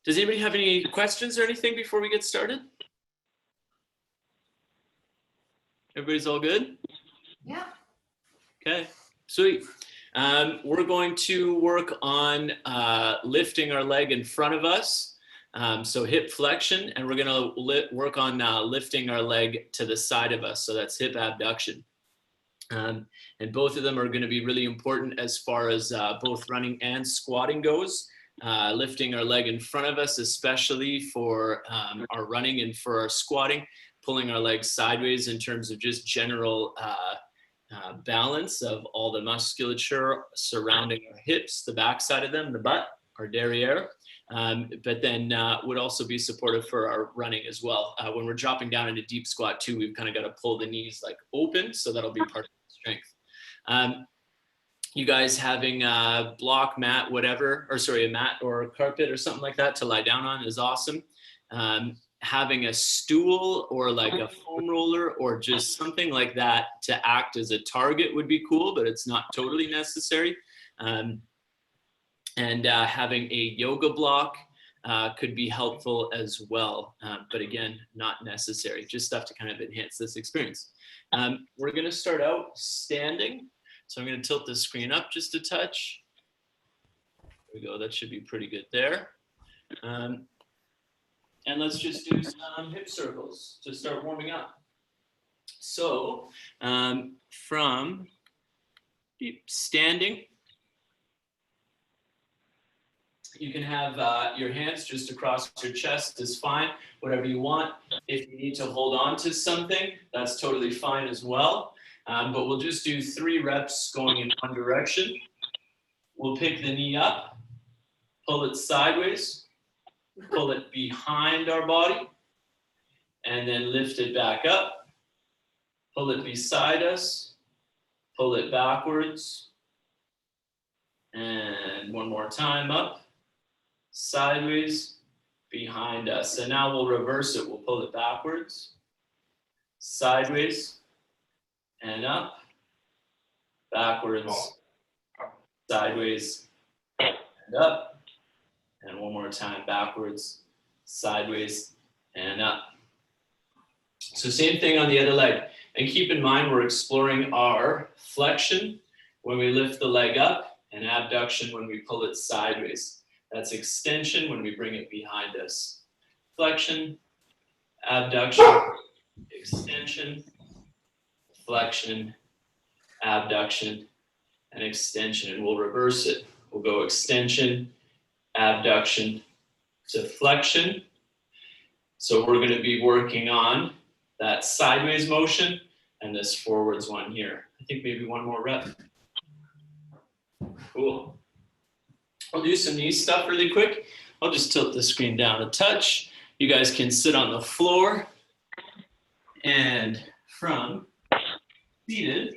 Does anybody have any questions or anything before we get started? Everybody's all good? Yeah. Okay, sweet. We're going to work on lifting our leg in front of us. So hip flexion, and we're gonna work on lifting our leg to the side of us. So that's hip abduction. And both of them are gonna be really important as far as both running and squatting goes. Lifting our leg in front of us, especially for our running and for our squatting, pulling our legs sideways in terms of just general balance of all the musculature surrounding our hips, the backside of them, the butt, our derriere. But then would also be supportive for our running as well. When we're dropping down into deep squat too, we've kind of got to pull the knees like open, so that'll be part of the strength. You guys having a block, mat, whatever, or sorry, a mat or a carpet or something like that to lie down on is awesome. Having a stool or like a foam roller or just something like that to act as a target would be cool, but it's not totally necessary. And having a yoga block could be helpful as well, but again, not necessary, just stuff to kind of enhance this experience. We're gonna start out standing. So I'm going to tilt the screen up just a touch. There we go. That should be pretty good there. And let's just do some hip circles to start warming up. So from standing, you can have your hands just across your chest is fine, whatever you want. If you need to hold on to something, that's totally fine as well. But we'll just do 3 reps going in one direction. We'll pick the knee up, pull it sideways, pull it behind our body, and then lift it back up. Pull it beside us, pull it backwards. And one more time, up, sideways, behind us. And now we'll reverse it. We'll pull it backwards, sideways, and up, backwards, sideways, and up. And one more time, backwards, sideways, and up. So same thing on the other leg. And keep in mind, we're exploring our flexion when we lift the leg up and abduction when we pull it sideways. That's extension when we bring it behind us. Flexion, abduction, extension, flexion, abduction, and extension. And we'll reverse it. We'll go extension, abduction to flexion. So we're going to be working on that sideways motion and this forwards one here. I think maybe one more rep. Cool. I'll do some knee stuff really quick. I'll just tilt the screen down a touch. You guys can sit on the floor. And from seated,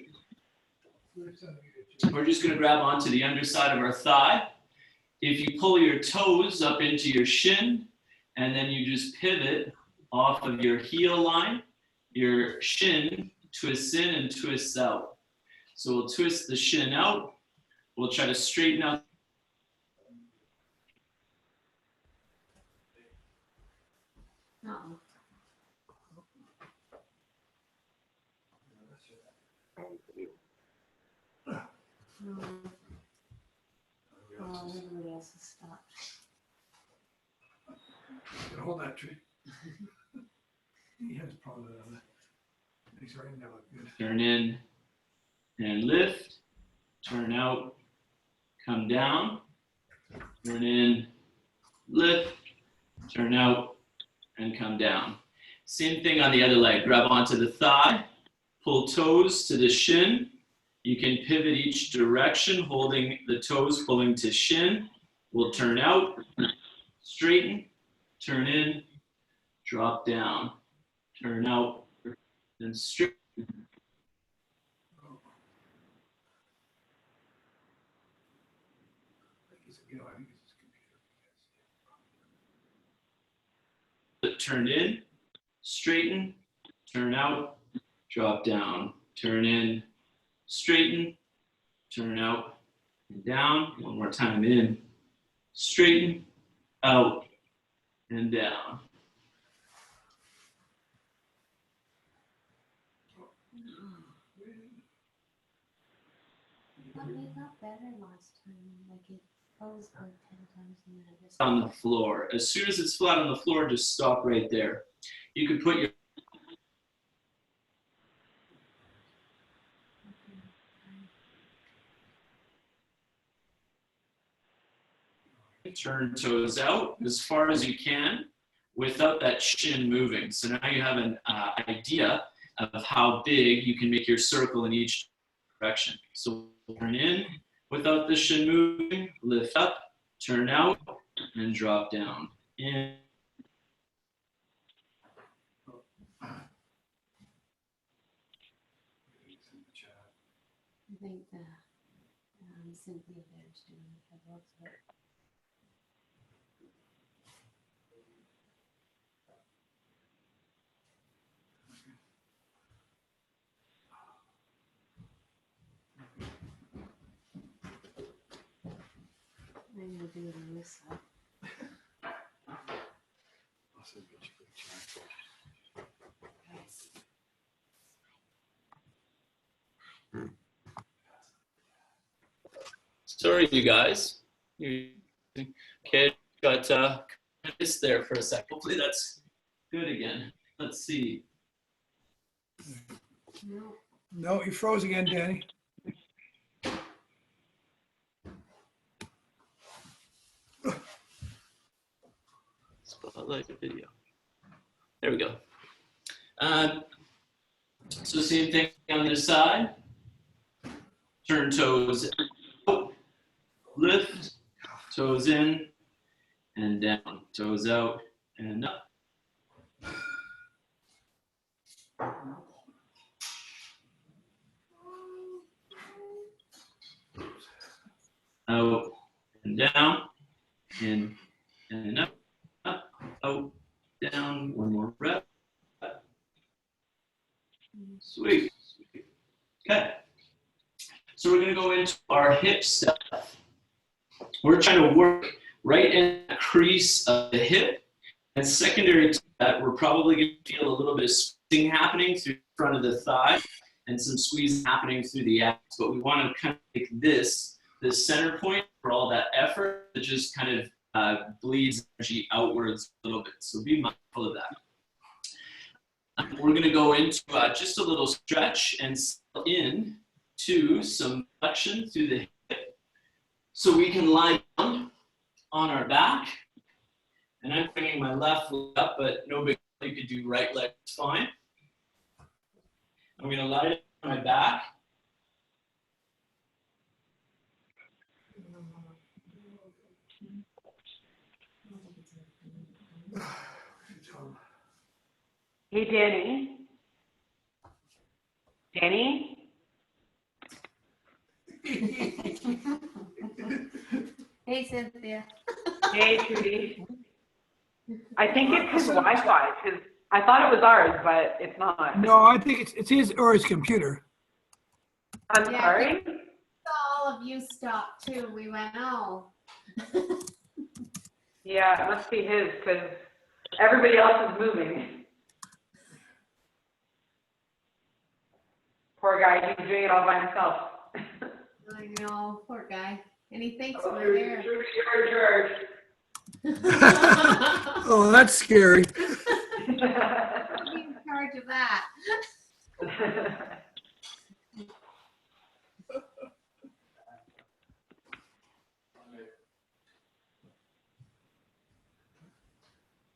we're just going to grab onto the underside of our thigh. If you pull your toes up into your shin, and then you just pivot off of your heel line, your shin twists in and twists out. So we'll twist the shin out. We'll try to straighten out. Everybody else has stopped. Hold that tree. He has problems with that. He's right now. Good. Turn in and lift. Turn out, come down. Turn in, lift. Turn out, and come down. Same thing on the other leg. Grab onto the thigh. Pull toes to the shin. You can pivot each direction, holding the toes, pulling to shin. We'll turn out, straighten, turn in, drop down, turn out, then straighten. Turn in, straighten, turn out, drop down, turn in, straighten, turn out, and down. One more time, in, straighten, out, and down. But we got better last time. Like it goes like 10 times a minute. On the floor. As soon as it's flat on the floor, just stop right there. You could put your turn toes out as far as you can without that shin moving. So now you have an idea of how big you can make your circle in each direction. So turn in without the shin moving, lift up, turn out, and drop down. In. I think the Cynthia there's doing the looks of it. I'm gonna do it on this side. Sorry, you guys. Okay, got this there for a sec. Hopefully that's good again. Let's see. No. No, you froze again, Danny. Spotlight video. There we go. So same thing on this side. Turn toes out, lift, toes in and down, toes out and up. Out and down, in and up, out, down, one more rep. Sweet. Okay. So we're going to go into our hip stuff. We're trying to work right in the crease of the hip. And secondary to that, we're probably going to feel a little bit of squeezing happening through the front of the thigh and some squeeze happening through the abs. But we want to kind of make this the center point for all that effort. It just kind of bleeds energy outwards a little bit. So be mindful of that. We're going to go into just a little stretch and settle in to some flexion through the hip. So we can lie down on our back. And I'm bringing my left leg up, but no big deal. You could do right leg, it's fine. I'm going to lie down on my back. Hey, Danny. Danny? Hey, Cynthia. Hey, Trudy. I think it's his Wi-Fi, because I thought it was ours, but it's not. No, I think it's his or his computer. I'm Yeah, sorry? All of you stopped too. We went, oh. Yeah, it must be his, because everybody else is moving. Poor guy, he's doing it all by himself. I know, poor guy. And he thinks Oh, we're Trudy, there. Trudy, you're in Oh, that's scary. Who's in charge of that? charge.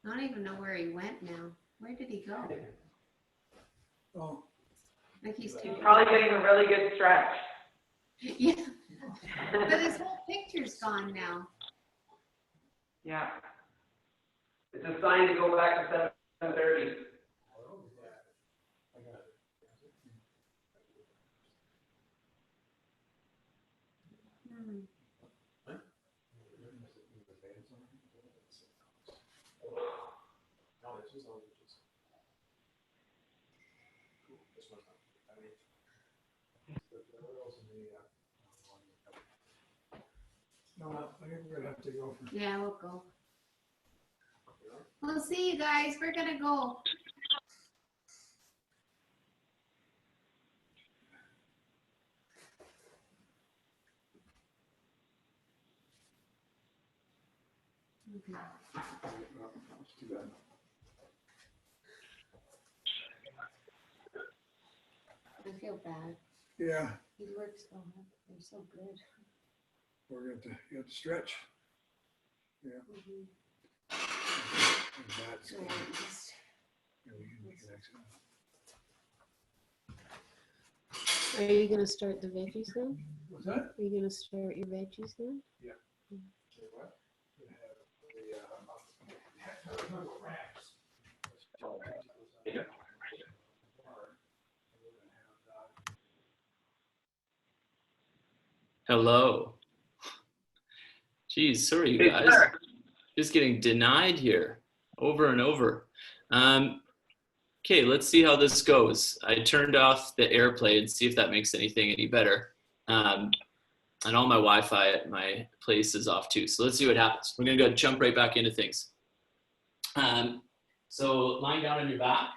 I don't even know where he went now. Where did he go? Oh, Like he's He's probably getting a really good stretch. Yeah. But his whole picture's gone now. Yeah. It's a sign to go back to 7:30. Hmm. no, I think we're gonna have to go for. Yeah, we'll go. We'll see you guys. We're gonna go. Okay. It's too bad. I feel bad. Yeah, He works so hard. They're so good. we're going to, you have to stretch. Yeah. Mhm. And that's So good. just- Yeah, we can actually- Are you gonna start the veggies now? What's that? Are you gonna start your veggies now? Say what? We have the, wraps. Hello. Geez, sorry, you Hey, guys. sir. Just getting denied here over and over. Okay, let's see how this goes. I turned off the AirPlay and see if that makes anything any better. And all my Wi-Fi at my place is off too. So let's see what happens. We're gonna go jump right back into things. So lying down on your back,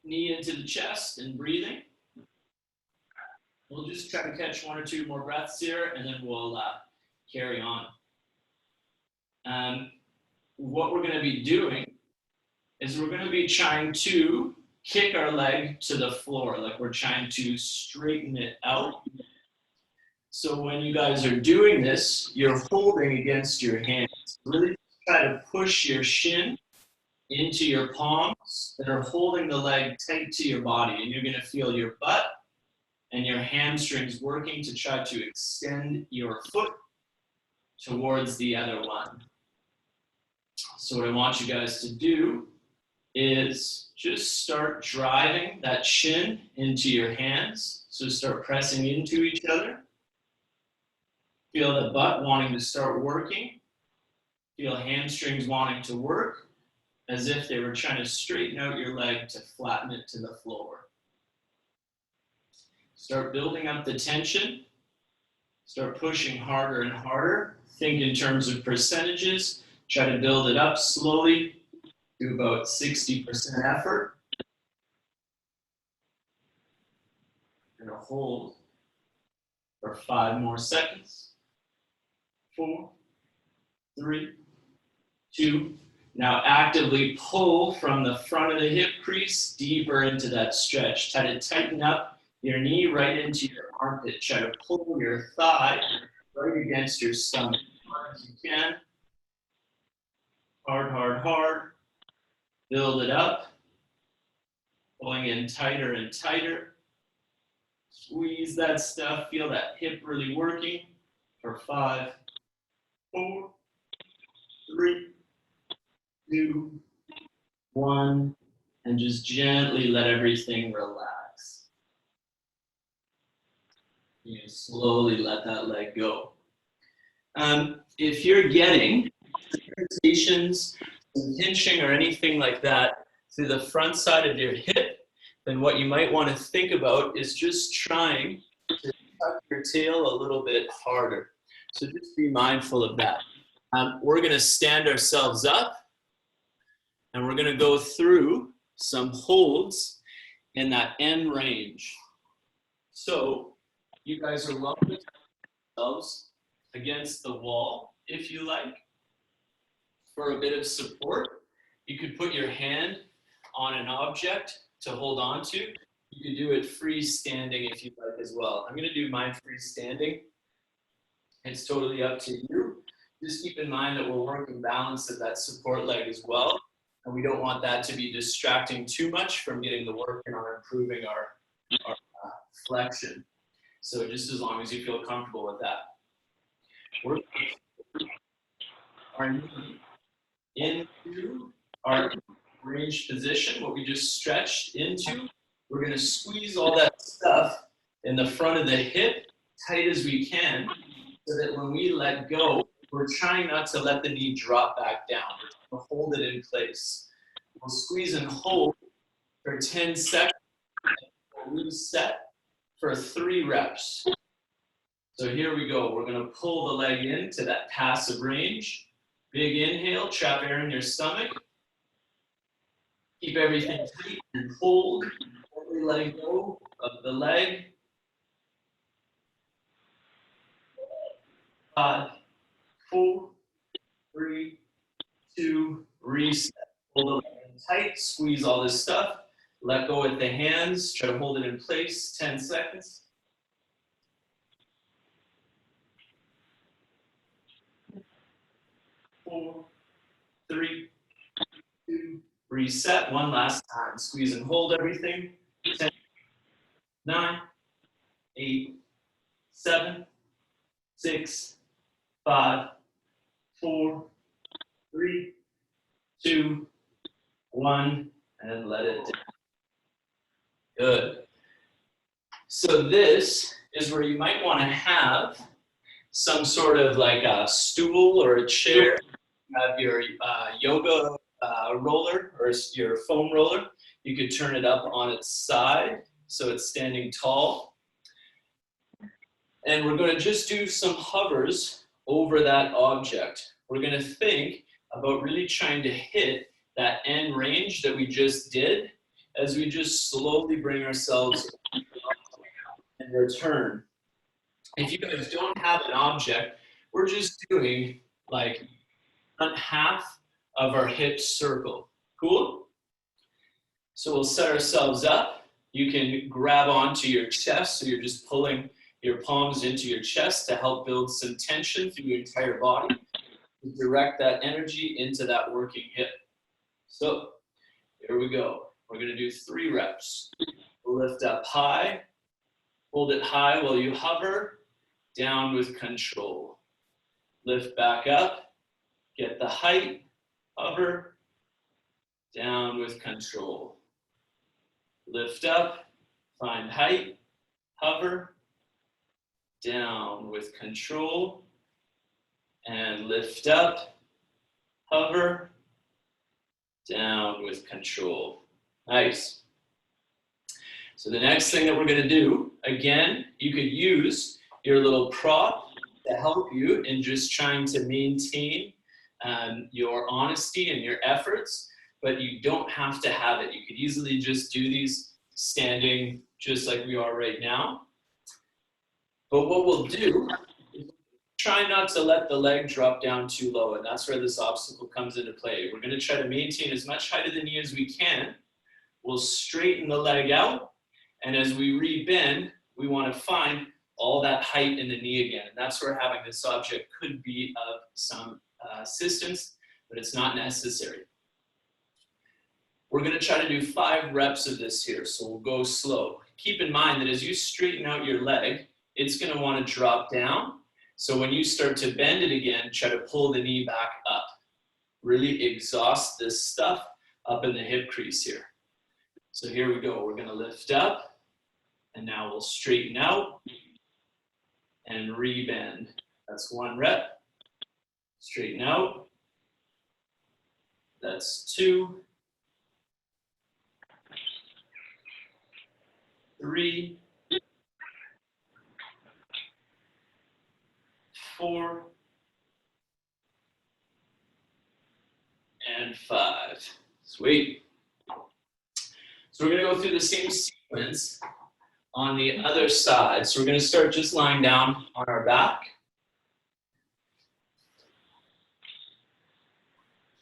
knee into the chest and breathing. We'll just try to catch one or two more breaths here, and then we'll carry on. What we're going to be doing is we're going to be trying to kick our leg to the floor, like we're trying to straighten it out. So when you guys are doing this, you're holding against your hands. Really try to push your shin into your palms that are holding the leg tight to your body, and you're going to feel your butt and your hamstrings working to try to extend your foot towards the other one. So what I want you guys to do is just start driving that shin into your hands. So start pressing into each other. Feel the butt wanting to start working. Feel hamstrings wanting to work as if they were trying to straighten out your leg to flatten it to the floor. Start building up the tension. Start pushing harder and harder. Think in terms of percentages. Try to build it up slowly to about 60% effort. You're going to hold for 5 more seconds. 4, 3, 2. Now actively pull from the front of the hip crease deeper into that stretch. Try to tighten up your knee right into your armpit. Try to pull your thigh right against your stomach as hard as you can. Hard, hard, hard. Build it up. Pulling in tighter and tighter. Squeeze that stuff. Feel that hip really working for 5, 4, 3, 2, 1, and just gently let everything relax. You can slowly let that leg go. If you're getting irritations, pinching, or anything like that through the front side of your hip, then what you might want to think about is just trying to tuck your tail a little bit harder. So just be mindful of that. We're going to stand ourselves up, and we're going to go through some holds in that end range. So you guys are welcome to yourselves against the wall if you like. For a bit of support, you could put your hand on an object to hold on to. You could do it freestanding if you like as well. I'm going to do mine freestanding. It's totally up to you. Just keep in mind that we're working balance of that support leg as well. And we don't want that to be distracting too much from getting the work in on improving our flexion. So just as long as you feel comfortable with that. We're our knee into our range position, what we just stretched into. We're going to squeeze all that stuff in the front of the hip tight as we can, so that when we let go, we're trying not to let the knee drop back down. We're trying to hold it in place. We'll squeeze and hold for 10 seconds. We'll reset for 3 reps. So here we go. We're going to pull the leg into that passive range. Big inhale, trap air in your stomach. Keep everything tight and hold. Gently letting go of the leg. 5, 4, 3, 2, reset. Hold the leg in tight, squeeze all this stuff. Let go with the hands, try to hold it in place, 10 seconds. 4, 3, 2, reset. One last time. Squeeze and hold everything. 10, 9, 8, 7, 6, 5, 4, 3, 2, 1, and let it down. Good. So this is where you might want to have some sort of like a stool or a chair. You have your yoga roller or your foam roller. You could turn it up on its side so it's standing tall. And we're going to just do some hovers over that object. We're going to think about really trying to hit that end range that we just did as we just slowly bring ourselves up and return. If you guys don't have an object, we're just doing like front half of our hip circle. Cool? So we'll set ourselves up. You can grab onto your chest, so you're just pulling your palms into your chest to help build some tension through your entire body. Direct that energy into that working hip. So here we go. We're going to do 3 reps. We'll lift up high. Hold it high while you hover. Down with control. Lift back up. Get the height. Hover. Down with control. Lift up. Find height. Hover. Down with control. And lift up. Hover. Down with control. Nice. So the next thing that we're going to do, again, you could use your little prop to help you in just trying to maintain your honesty and your efforts, but you don't have to have it. You could easily just do these standing just like we are right now. But what we'll do is try not to let the leg drop down too low, and that's where this obstacle comes into play. We're gonna try to maintain as much height of the knee as we can. We'll straighten the leg out, and as we rebend, we wanna find all that height in the knee again. And that's where having this object could be of some assistance, but it's not necessary. We're gonna try to do 5 reps of this here, so we'll go slow. Keep in mind that as you straighten out your leg, it's gonna wanna drop down. So when you start to bend it again, try to pull the knee back up. Really exhaust this stuff up in the hip crease here. So here we go, we're gonna lift up, and now we'll straighten out and rebend. That's 1 rep. Straighten out. That's 2. 3, 4, and 5. Sweet. So we're going to go through the same sequence on the other side. So we're going to start just lying down on our back.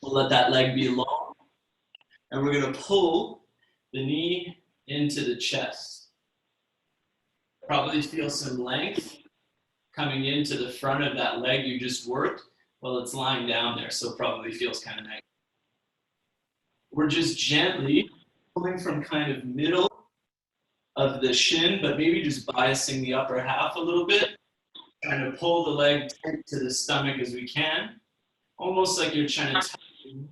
We'll let that leg be long. And we're going to pull the knee into the chest. Probably feel some length coming into the front of that leg you just worked while it's lying down there, so probably feels kind of nice. We're just gently pulling from kind of middle of the shin, but maybe just biasing the upper half a little bit, trying to pull the leg tight to the stomach as we can, almost like you're trying to tighten.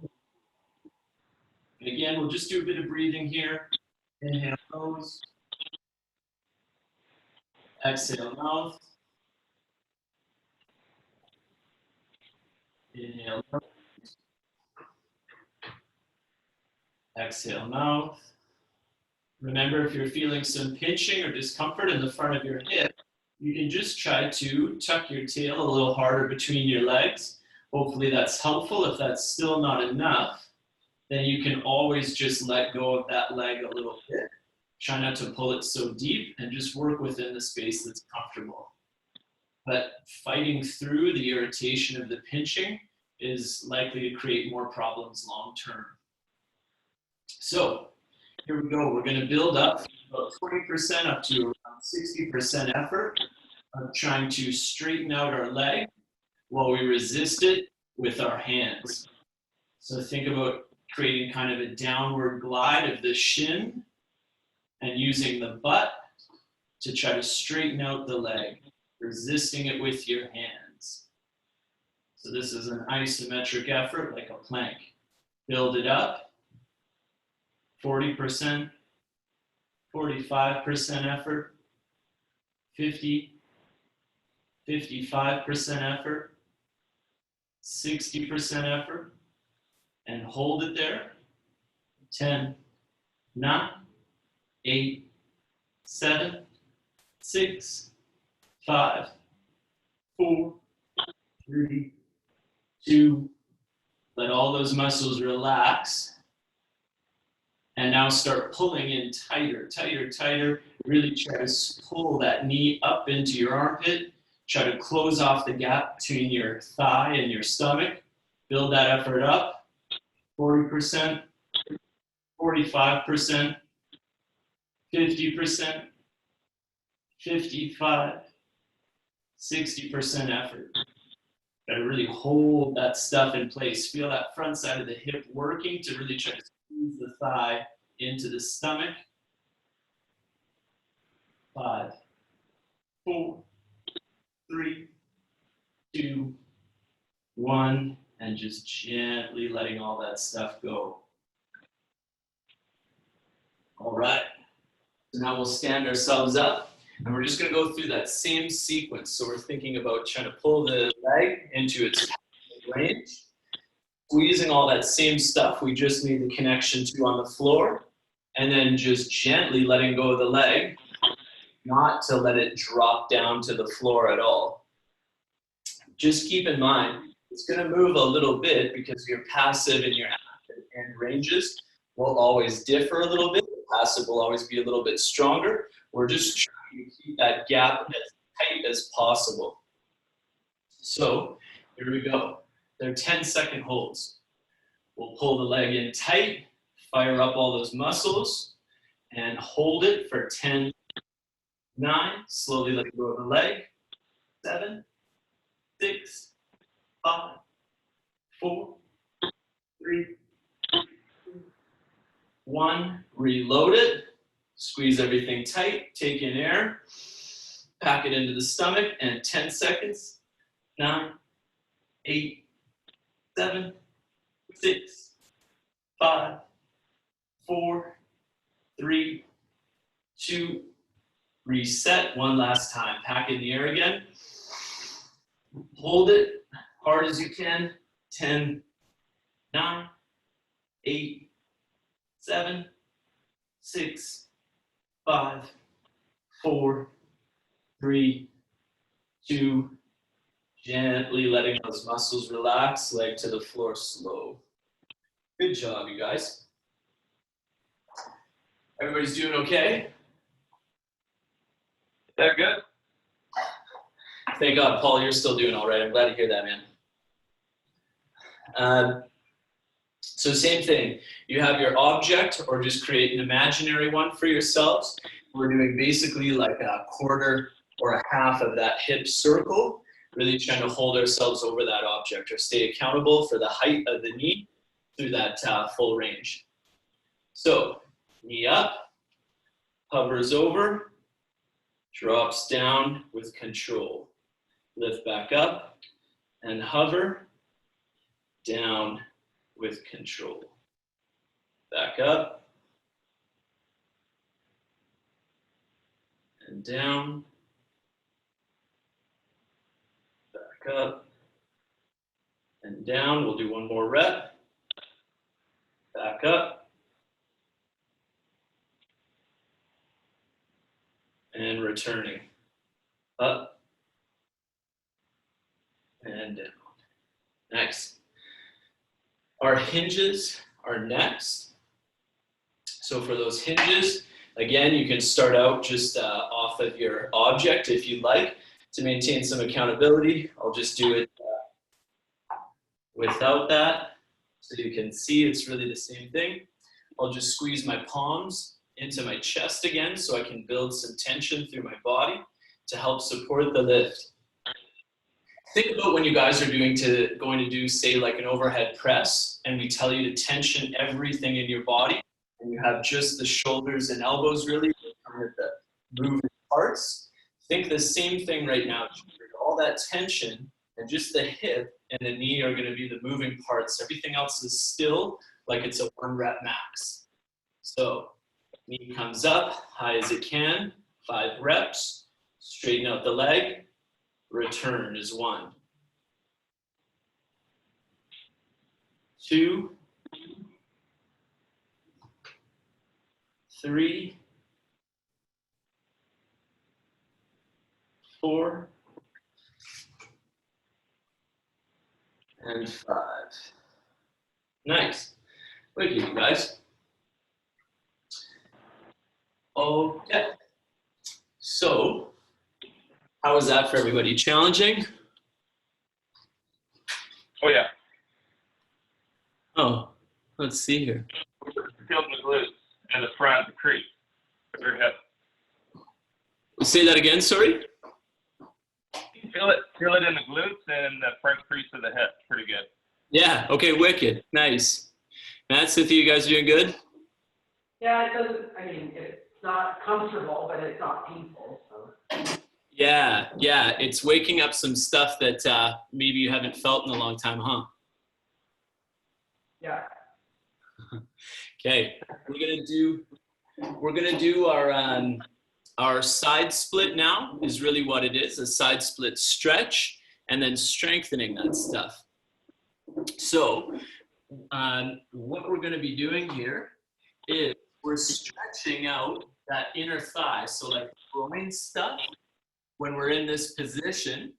And again, we'll just do a bit of breathing here. Inhale, nose. Exhale, mouth. Inhale, nose. Exhale, mouth. Remember, if you're feeling some pinching or discomfort in the front of your hip, you can just try to tuck your tail a little harder between your legs. Hopefully that's helpful. If that's still not enough, then you can always just let go of that leg a little bit. Try not to pull it so deep and just work within the space that's comfortable. But fighting through the irritation of the pinching is likely to create more problems long term. So here we go. We're going to build up about 20% up to around 60% effort of trying to straighten out our leg while we resist it with our hands. So think about creating kind of a downward glide of the shin and using the butt to try to straighten out the leg, resisting it with your hands. So this is an isometric effort like a plank. Build it up. 40%, 45% effort, 50, 55% effort, 60% effort, and hold it there. 10, 9, 8, 7, 6, 5, 4, 3, 2. Let all those muscles relax. And now start pulling in tighter, tighter, tighter. Really try to pull that knee up into your armpit. Try to close off the gap between your thigh and your stomach. Build that effort up. 40%, 45%, 50%, 55, 60% effort. Got to really hold that stuff in place. Feel that front side of the hip working to really try to squeeze the thigh into the stomach. 5, 4, 3, 2, 1, and just gently letting all that stuff go. All right, so now we'll stand ourselves up and we're just gonna go through that same sequence. So we're thinking about trying to pull the leg into its range, squeezing all that same stuff we just made the connection to on the floor, and then just gently letting go of the leg, not to let it drop down to the floor at all. Just keep in mind, it's gonna move a little bit because your passive and your active end ranges will always differ a little bit. The passive will always be a little bit stronger. We're just trying to keep that gap as tight as possible. So here we go. They're 10-second holds. We'll pull the leg in tight, fire up all those muscles, and hold it for 10, 9, slowly let go of the leg, 7, 6, 5, 4, 3, 2, 1. Reload it, squeeze everything tight, take in air, pack it into the stomach, and 10 seconds, 9, 8, 7, 6, 5, 4, 3, 2, reset. One last time. Pack in the air again. Hold it hard as you can. 10, 9, 8, 7, 6, 5, 4, 3, 2, gently letting those muscles relax, leg to the floor slow. Good job, you guys. Everybody's doing okay? They're good. Thank God, Paul, you're still doing all right. I'm glad to hear that, man. So same thing. You have your object, or just create an imaginary one for yourselves. We're doing basically like a quarter or a half of that hip circle, really trying to hold ourselves over that object or stay accountable for the height of the knee through that full range. So knee up, hovers over, drops down with control. Lift back up and hover, down with control. Back up and down, back up and down. We'll do one more rep. Back up and returning. Up and down. Nice. Our hinges are next. So for those hinges, again, you can start out just off of your object if you'd like to maintain some accountability. I'll just do it without that so you can see it's really the same thing. I'll just squeeze my palms into my chest again so I can build some tension through my body to help support the lift. Think about when you guys are going to do, say, like an overhead press, and we tell you to tension everything in your body, and you have just the shoulders and elbows really, kind of the moving parts. Think the same thing right now. All that tension, and just the hip and the knee are going to be the moving parts. Everything else is still like it's a 1 rep max. So knee comes up, high as it can, 5 reps, straighten out the leg, return is 1. 2, 3, 4, and 5. Nice. Look at you guys. Okay. So, how was that for everybody? Challenging? Oh yeah. Oh, let's see here. Feel the glutes and the front of the crease of your hip. Say that again, sorry? Feel it in the glutes and the front crease of the hip. Pretty good. Yeah, okay, wicked. Nice. Matt, Cynthia, you guys doing good? Yeah, it doesn't, I mean, it's not comfortable, but it's not painful, so. Yeah, it's waking up some stuff that maybe you haven't felt in a long time, huh? Yeah. Okay, we're gonna do our side split now is really what it is, a side split stretch and then strengthening that stuff. So what we're gonna be doing here is we're stretching out that inner thigh. So like groin stuff when we're in this position.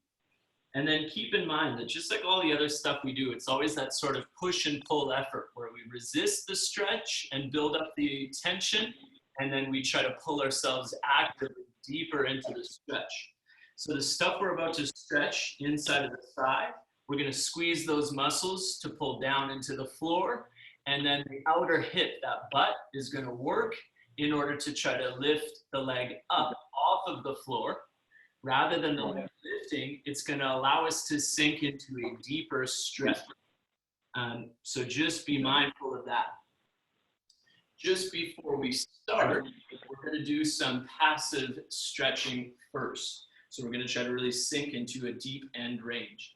And then keep in mind that just like all the other stuff we do, it's always that sort of push and pull effort where we resist the stretch and build up the tension, and then we try to pull ourselves actively deeper into the stretch. So the stuff we're about to stretch inside of the thigh, we're going to squeeze those muscles to pull down into the floor. And then the outer hip, that butt, is going to work in order to try to lift the leg up off of the floor. Rather than the leg lifting, it's going to allow us to sink into a deeper stretch. So just be mindful of that. Just before we start, we're going to do some passive stretching first. So we're going to try to really sink into a deep end range.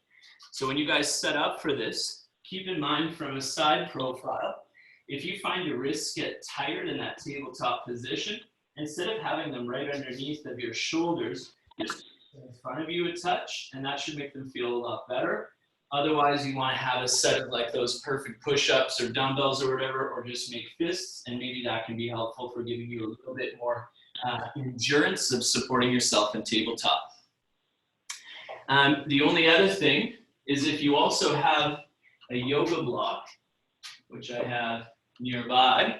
So when you guys set up for this, keep in mind from a side profile, if you find your wrists get tired in that tabletop position, instead of having them right underneath of your shoulders, just in front of you a touch, and that should make them feel a lot better. Otherwise, you want to have a set of like those perfect push-ups or dumbbells or whatever, or just make fists, and maybe that can be helpful for giving you a little bit more endurance of supporting yourself in tabletop. The only other thing is if you also have a yoga block, which I have nearby,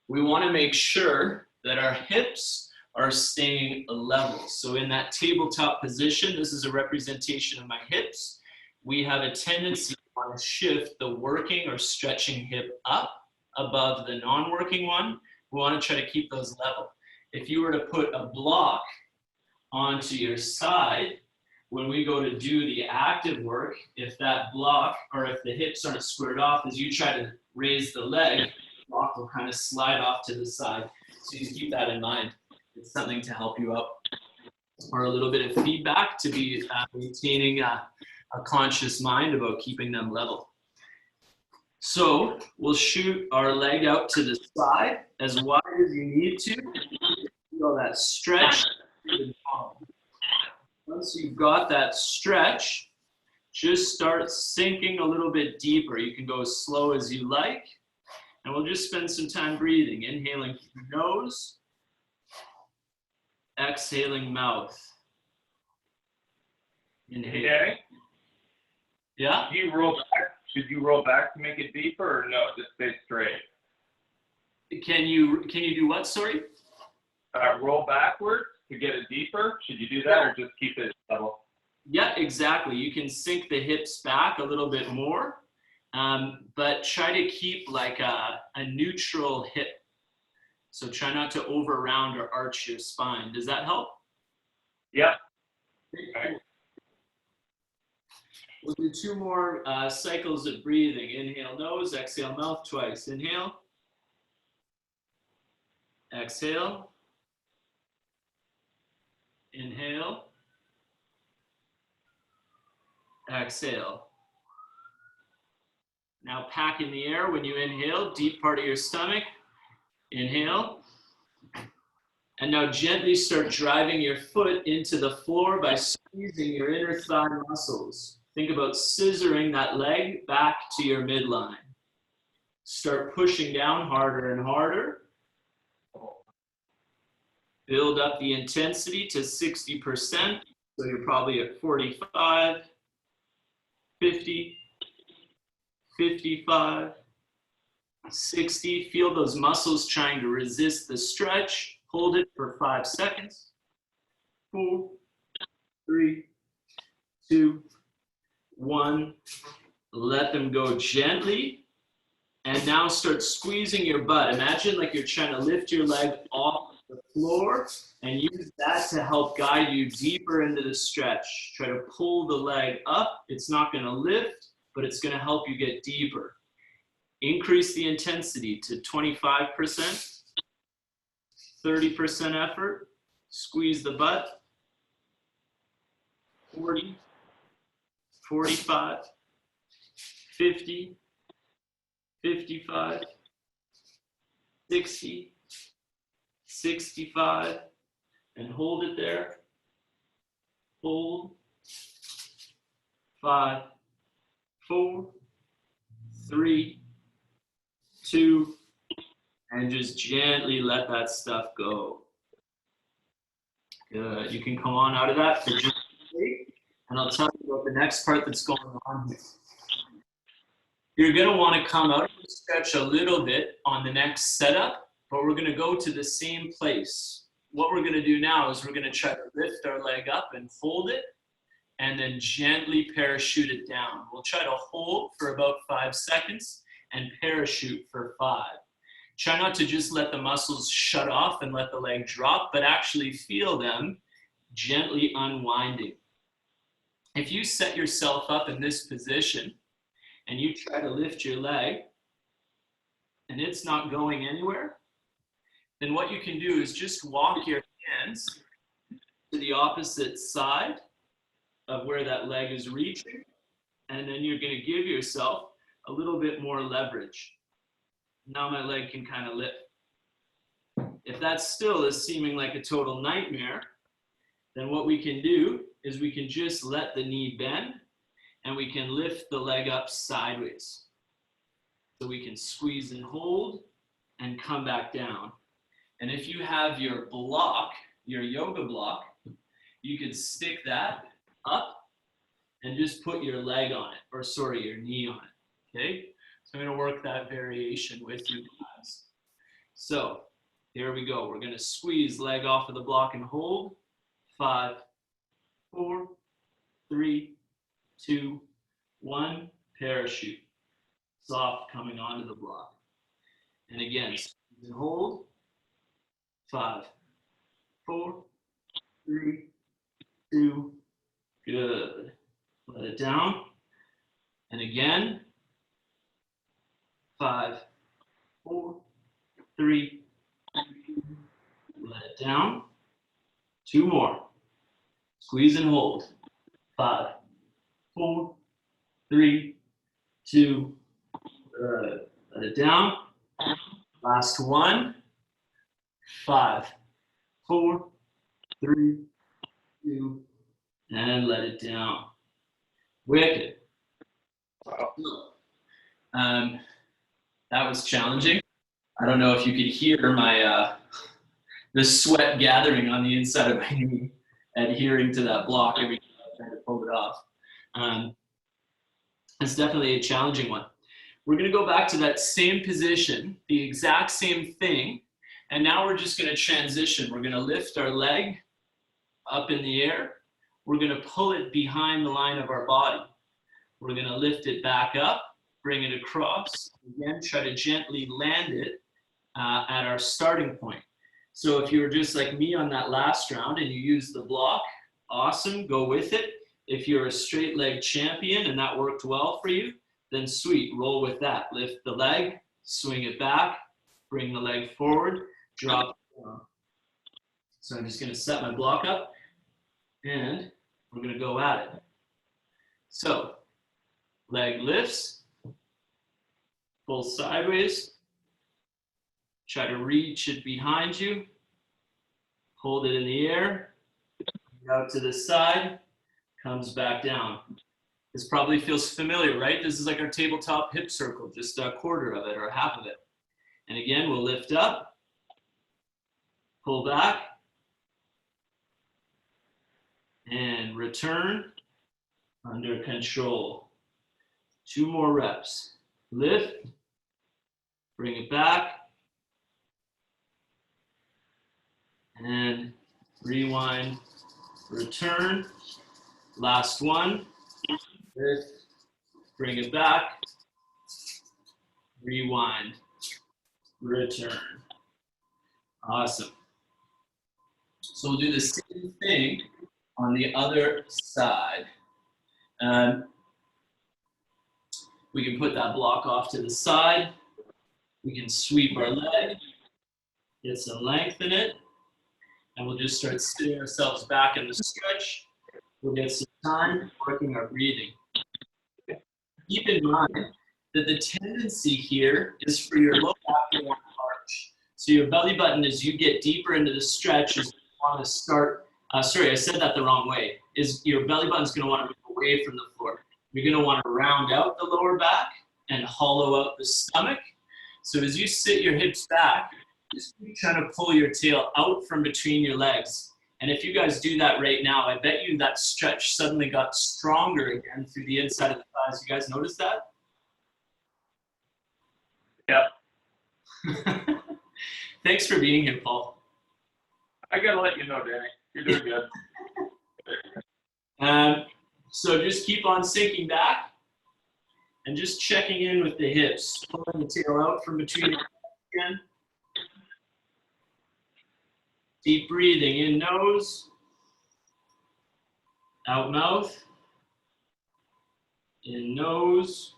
we want to make sure that our hips are staying level. So in that tabletop position, this is a representation of my hips. We have a tendency to want to shift the working or stretching hip up above the non-working one. We want to try to keep those level. If you were to put a block onto your side, when we go to do the active work, if that block or if the hips aren't squared off, as you try to raise the leg, the block will kind of slide off to the side. So you keep that in mind. It's something to help you out, or a little bit of feedback to be maintaining a conscious mind about keeping them level. So we'll shoot our leg out to the side as wide as you need to. Feel that stretch. Once you've got that stretch, just start sinking a little bit deeper. You can go as slow as you like. And we'll just spend some time breathing. Inhaling through the nose. Exhaling mouth. Inhale. Okay. Yeah? Do you roll back? Should you roll back to make it deeper, or no? Just stay straight. Can you do what? Sorry. Roll backwards to get it deeper. Should you do that, or just keep it level? Yeah, exactly. You can sink the hips back a little bit more, but try to keep like a neutral hip. So try not to over round or arch your spine. Does that help? Yeah. Okay. We'll do 2 more cycles of breathing. Inhale nose, exhale mouth twice. Inhale. Exhale. Inhale. Exhale. Now pack in the air when you inhale, deep part of your stomach. Inhale. And now gently start driving your foot into the floor by squeezing your inner thigh muscles. Think about scissoring that leg back to your midline. Start pushing down harder and harder. Build up the intensity to 60%. So you're probably at 45, 50, 55, 60. Feel those muscles trying to resist the stretch. Hold it for 5 seconds. 4, 3, 2, 1. Let them go gently. And now start squeezing your butt. Imagine like you're trying to lift your leg off the floor, and use that to help guide you deeper into the stretch. Try to pull the leg up. It's not going to lift, but it's going to help you get deeper. Increase the intensity to 25%, 30% effort. Squeeze the butt. 40, 45, 50, 55, 60, 65, and hold it there. Hold. 5, 4, 3, 2, and just gently let that stuff go. Good. You can come on out of that for just a minute, and I'll tell you about the next part that's going on here. You're going to want to come out of the stretch a little bit on the next setup, but we're going to go to the same place. what we're gonna do now is we're gonna try to lift our leg up and hold it, and then gently parachute it down. We'll try to hold for about 5 seconds and parachute for 5. Try not to just let the muscles shut off and let the leg drop, but actually feel them gently unwinding. If you set yourself up in this position and you try to lift your leg and it's not going anywhere, then what you can do is just walk your hands to the opposite side of where that leg is reaching, and then you're going to give yourself a little bit more leverage. Now my leg can kind of lift. If that still is seeming like a total nightmare, then what we can do is we can just let the knee bend and we can lift the leg up sideways. So we can squeeze and hold and come back down. And if you have your block, your yoga block, you can stick that up and just put your leg on it, or sorry, your knee on it, okay? So I'm gonna work that variation with you guys. So here we go. We're gonna squeeze leg off of the block and hold. 5, 4, 3, 2, 1, parachute. Soft coming onto the block. And again, squeeze and hold. 5, 4, 3, 2, good. Let it down. And again, 5, 4, 3, 2, let it down. 2 more. Squeeze and hold. 5, 4, 3, 2, let it down. Last one. 5, 4, 3, 2, and let it down. Wicked. That was challenging. I don't know if you could hear my the sweat gathering on the inside of my knee, adhering to that block every time I try to pull it off. It's definitely a challenging one. We're gonna go back to that same position, the exact same thing, and now we're just gonna transition. We're gonna lift our leg up in the air. We're gonna pull it behind the line of our body. We're gonna lift it back up, bring it across. Again, try to gently land it at our starting point. So if you were just like me on that last round and you use the block, awesome, go with it. If you're a straight leg champion and that worked well for you, then sweet, roll with that. Lift the leg, swing it back, bring the leg forward, drop it down. So I'm just gonna set my block up and we're gonna go at it. So, leg lifts, pull sideways, try to reach it behind you, hold it in the air, out to the side, comes back down. This probably feels familiar, right? This is like our tabletop hip circle, just a quarter of it or half of it. And again, we'll lift up, pull back, and return under control. 2 more reps. Lift, bring it back, and rewind, return. Last one. Lift, bring it back, rewind, return. Awesome. So we'll do the same thing on the other side. We can put that block off to the side. We can sweep our leg, get some length in it, and we'll just start sitting ourselves back in the stretch. We'll get some time working our breathing. Keep in mind that the tendency here is for your low back to want to arch. So your belly button, as you get deeper into the stretch, is want to start, sorry, I said that the wrong way, is your belly button's going to want to move away from the floor. You're going to want to round out the lower back and hollow out the stomach. So as you sit your hips back, just keep trying to pull your tail out from between your legs. And if you guys do that right now, I bet you that stretch suddenly got stronger again through the inside of the thighs. You guys notice that? Yep. Thanks for being here, Paul. I gotta let you know, Danny. You're doing good. So just keep on sinking back and just checking in with the hips. Pulling the tail out from between your legs again. Deep breathing in nose, out mouth, in nose,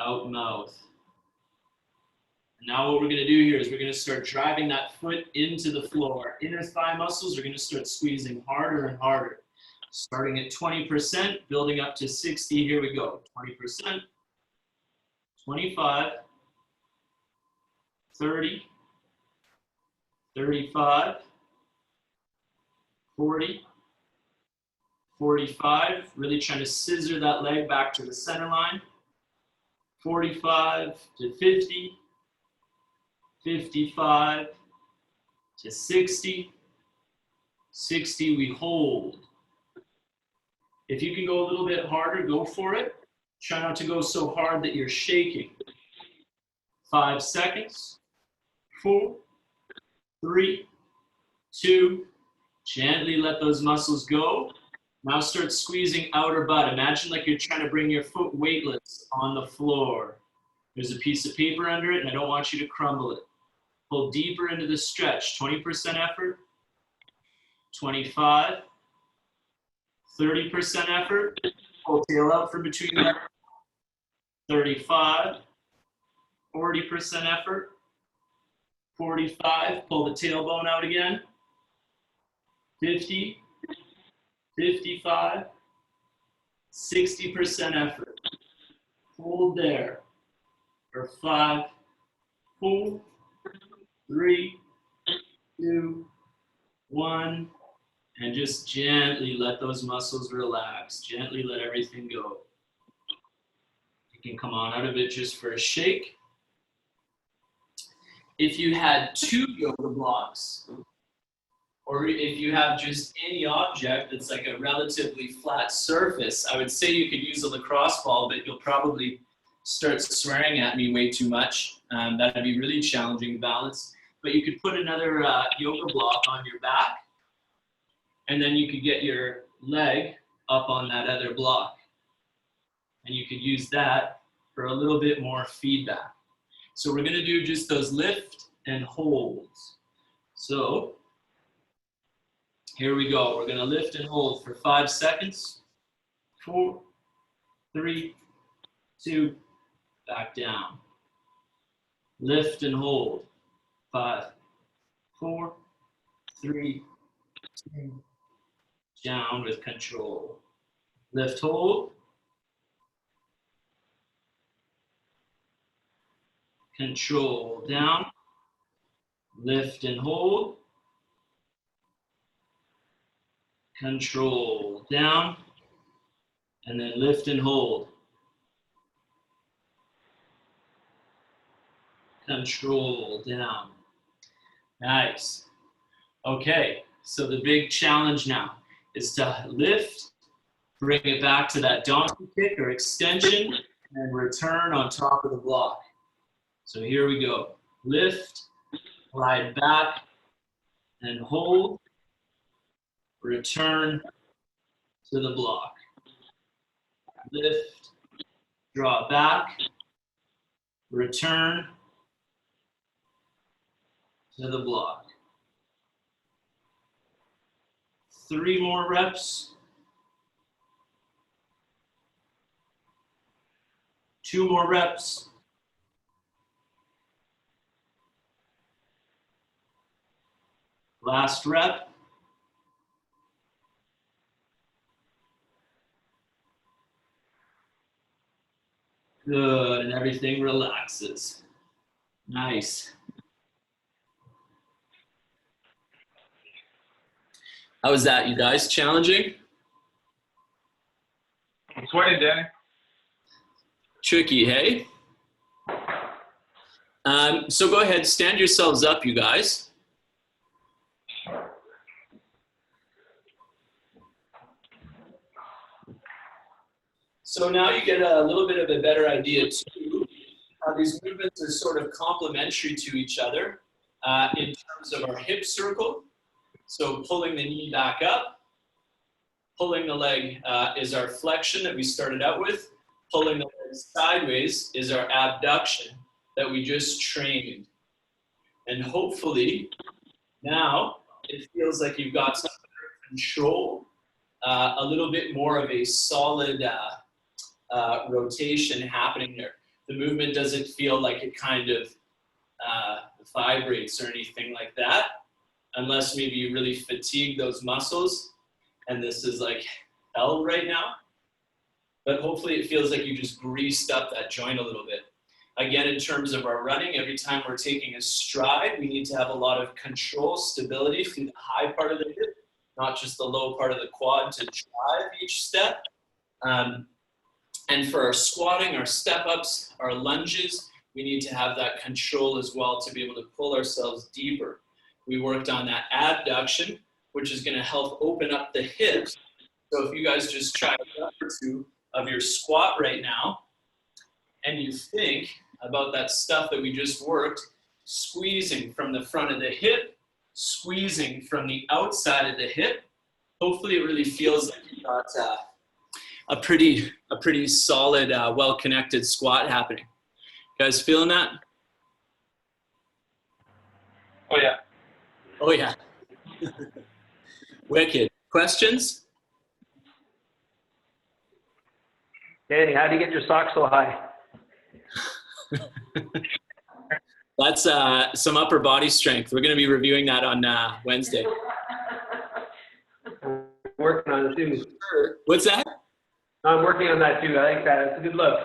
out mouth. Now what we're going to do here is we're going to start driving that foot into the floor. Inner thigh muscles are going to start squeezing harder and harder. Starting at 20%, building up to 60. Here we go. 20%, 25, 30, 35, 40, 45. Really trying to scissor that leg back to the center line. 45 to 50. 55 to 60, 60, we hold. If you can go a little bit harder, go for it. Try not to go so hard that you're shaking. 5 seconds, 4, 3, 2, gently let those muscles go. Now start squeezing outer butt. Imagine like you're trying to bring your foot weightless on the floor. There's a piece of paper under it, and I don't want you to crumble it. Pull deeper into the stretch. 20% effort, 25, 30% effort. Pull tail out from between the legs. 35, 40% effort. 45, pull the tailbone out again. 50, 55, 60% effort. Hold there for 5, 4, 3, 2, 1, and just gently let those muscles relax. Gently let everything go. You can come on out of it just for a shake. If you had 2 yoga blocks, or if you have just any object that's like a relatively flat surface, I would say you could use a lacrosse ball, but you'll probably start swearing at me way too much. That'd be really challenging to balance. But you could put another yoga block on your back, and then you could get your leg up on that other block. And you could use that for a little bit more feedback. So we're gonna do just those lift and holds. So here we go. We're gonna lift and hold for 5 seconds. 4, 3, 2, back down. Lift and hold. 5, 4, 3, 2, down with control. Lift, hold. Control, down. Lift and hold. Control, down. And then lift and hold. Control, down. Nice. Okay, so the big challenge now is to lift, bring it back to that donkey kick or extension, and return on top of the block. So here we go. Lift, glide back, and hold. Return to the block. Lift, draw back, return to the block. 3 more reps. 2 more reps. Last rep. Good, and everything relaxes. Nice. How was that, you guys? Challenging? I'm sweating, Danny. Tricky, hey? So go ahead, stand yourselves up, you guys. So now you get a little bit of a better idea too, how these movements are sort of complementary to each other. in terms of our hip circle. So pulling the knee back up, pulling the leg is our flexion that we started out with. Pulling the leg sideways is our abduction that we just trained. And hopefully now it feels like you've got some control, a little bit more of a solid rotation happening there. The movement doesn't feel like it kind of vibrates or anything like that, unless maybe you really fatigue those muscles. And this is like hell right now. But hopefully it feels like you just greased up that joint a little bit. Again, in terms of our running, every time we're taking a stride, we need to have a lot of control, stability through the high part of the hip, not just the low part of the quad to drive each step. And for our squatting, our step-ups, our lunges, we need to have that control as well to be able to pull ourselves deeper. We worked on that abduction, which is gonna help open up the hips. So if you guys just try a rep or two of your squat right now, and you think about that stuff that we just worked, squeezing from the front of the hip, squeezing from the outside of the hip, hopefully it really feels like you got a pretty solid, well-connected squat happening. You guys feeling that? Oh yeah. Oh yeah. Wicked. Questions? Danny, how do you get your socks so high? That's some upper body strength. We're going to be reviewing that on Wednesday. I'm working on it too. What's that? I'm working on that too. I like that. It's a good look.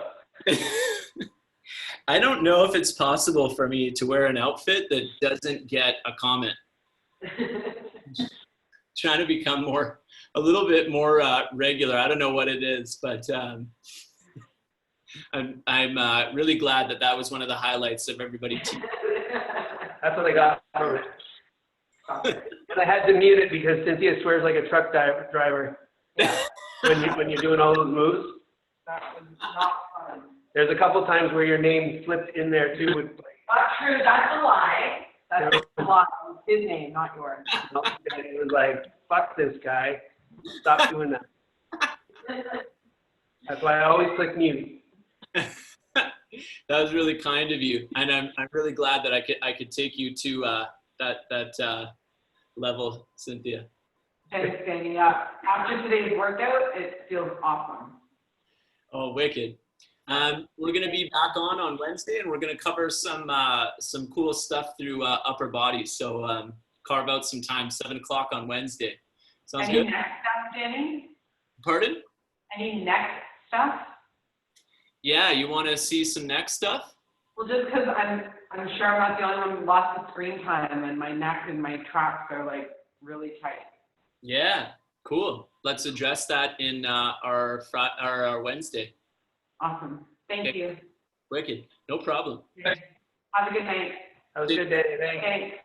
I don't know if it's possible for me to wear an outfit that doesn't get a comment. Trying to become a little bit more regular. I don't know what it is, but I'm really glad that was one of the highlights of everybody. That's what I got from it. And I had to mute it because Cynthia swears like a truck driver when you're doing all those moves. That was not fun. There's a couple times where your name slipped in there too. With, Not true, that's a lie. That's a lie. It's his name, not yours. it was like, fuck this guy. Stop doing that. That's why I always click mute. That was really kind of you, and I'm really glad that I could take you to that level, Cynthia. Thanks, Danny. After today's workout, it feels awesome. Oh, wicked. We're going to be back on Wednesday, and we're going to cover some cool stuff through upper body. So carve out some time, 7 o'clock on Wednesday. Sounds Any good? neck stuff, Danny? Pardon? Any neck stuff? Yeah, you want to see some neck stuff? Well, just because I'm sure I'm not the only one who lost the screen time, and my neck and my traps are like really tight. Yeah, cool. Let's address that in our Wednesday. Awesome. Thank Okay. you. Wicked. No problem. Have a good night. That was good, Danny. Thanks. Thanks.